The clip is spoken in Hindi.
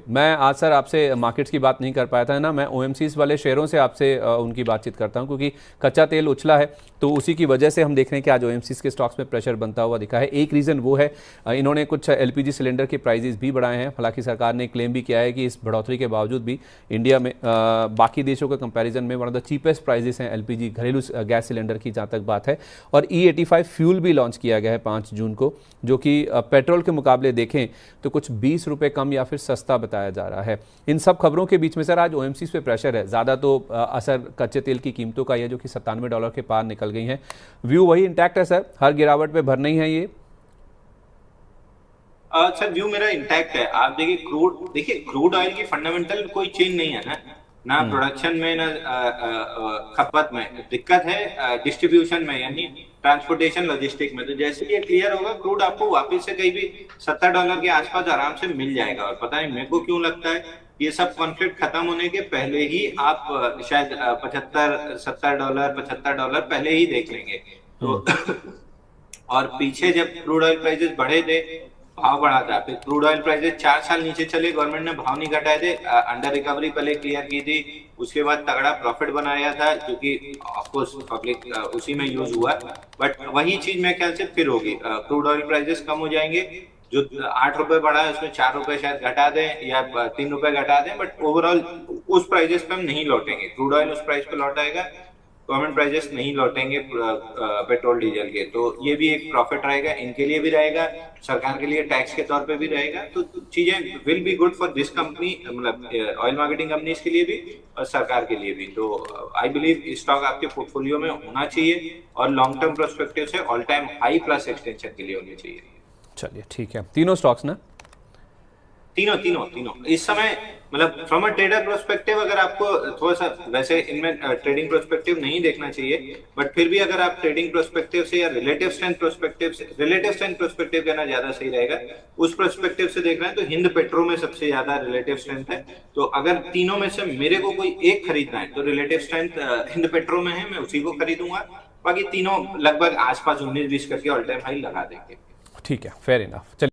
मैं आज सर आपसे मार्केट्स की बात नहीं कर पाया था ना, मैं ओएमसीज वाले शेयरों से आपसे उनकी बातचीत करता हूं, क्योंकि कच्चा तेल उछला है तो उसी की वजह से हम देख रहे हैं कि आज ओएमसीज के स्टॉक्स में प्रेशर बनता हुआ दिखा है। एक रीज़न वो है इन्होंने कुछ एलपीजी सिलेंडर के प्राइजेस भी बढ़ाए हैं। हालांकि सरकार ने क्लेम भी किया है कि इस बढ़ोतरी के बावजूद भी इंडिया में बाकी देशों के कंपैरिजन में one of the cheapest prices हैं एलपीजी घरेलू गैस सिलेंडर की, जहाँ तक बात है। और E85 फ्यूल भी लॉन्च किया गया है 5 जून को, जो कि पेट्रोल के मुकाबले देखें तो कुछ 20 रुपये कम या फिर सस्ता बताया जा रहा है। इन सब खबरों के बीच में सर आज ओएमसीज पे प्रेशर है ज़्यादा, तो असर कच्चे तेल की कीमतों का है जो कि $97 के पार निकल गई हैं। व्यू वही इंटैक्ट है सर, हर गिरावट पे भरना ही है ये? सर व्यू मेरा इंटैक्ट है। आप देखिए क्रूड ऑयल की फंडामेंटल कोई चेंज नहीं है ना, ना प्रोडक्शन में ना खपत में दिक्कत है, डिस्ट्रीब्यूशन में यानी ट्रांसपोर्टेशन लॉजिस्टिक में। तो जैसे ये क्लियर होगा क्रूड आपको वापस से कहीं भी $70 के आसपास आराम से मिल जाएगा। और पता है मेरे को क्यों लगता है, ये सब कॉन्फ्लिक्ट खत्म होने के पहले ही आप शायद 75-70 डॉलर $75 पहले ही देख लेंगे। तो और पीछे जब क्रूड ऑयल प्राइसेस बढ़े थे, भाव बढ़ा था, फिर क्रूड ऑयल प्राइसेस 4 साल नीचे चले, गवर्नमेंट ने भाव नहीं घटाए थे, अंडर रिकवरी पहले क्लियर की थी, उसके बाद तगड़ा प्रॉफिट बनाया था जो कि ऑफकोर्स पब्लिक उसी में यूज हुआ। बट वही चीज मेरे ख्याल से फिर होगी, क्रूड ऑयल प्राइसेस कम हो जाएंगे, जो 8 रुपए बढ़ा है उसमें 4 रुपए शायद घटा दें या 3 रुपए घटा दें, बट ओवरऑल उस प्राइसेस पे हम नहीं लौटेंगे। क्रूड ऑयल उस प्राइस पे लौट आएगा, गवर्नमेंट प्राइसेस नहीं लौटेंगे पेट्रोल डीजल के। तो ये भी एक प्रॉफिट रहेगा, इनके लिए भी रहेगा, सरकार के लिए टैक्स के तौर पे भी रहेगा। तो चीजें will be good for this company, मतलब ऑयल मार्केटिंग कंपनीज के लिए भी और सरकार के लिए भी। तो आई बिलीव स्टॉक आपके पोर्टफोलियो में होना चाहिए और लॉन्ग टर्म प्रोस्पेक्टिव से all time high plus extension के लिए होनी चाहिए। चलिए ठीक है, तीनों स्टॉक्स ना? तीनों तीनों तीनों इस समय, मतलब फ्रॉम अ ट्रेडर प्रोस्पेक्टिव अगर आपको थोड़ा सा, वैसे इनमें ट्रेडिंग प्रोस्पेक्टिव नहीं देखना चाहिए, बट फिर भी अगर आप ट्रेडिंग प्रोस्पेक्टिव से या रिलेटिव स्ट्रेंथ प्रोस्पेक्टिव कहना ज्यादा सही रहेगा, उस प्रोस्पेक्टिव से देख रहे हैं तो हिंद पेट्रो में सबसे ज्यादा रिलेटिव स्ट्रेंथ है। तो अगर तीनों में से मेरे को कोई एक खरीदना है तो रिलेटिव स्ट्रेंथ हिंद पेट्रो में है, मैं उसी को खरीदूंगा। बाकी तीनों लगभग आसपास 19-20 करके ऑल टाइम हाई लगा देंगे। ठीक है, फेयर इनफ।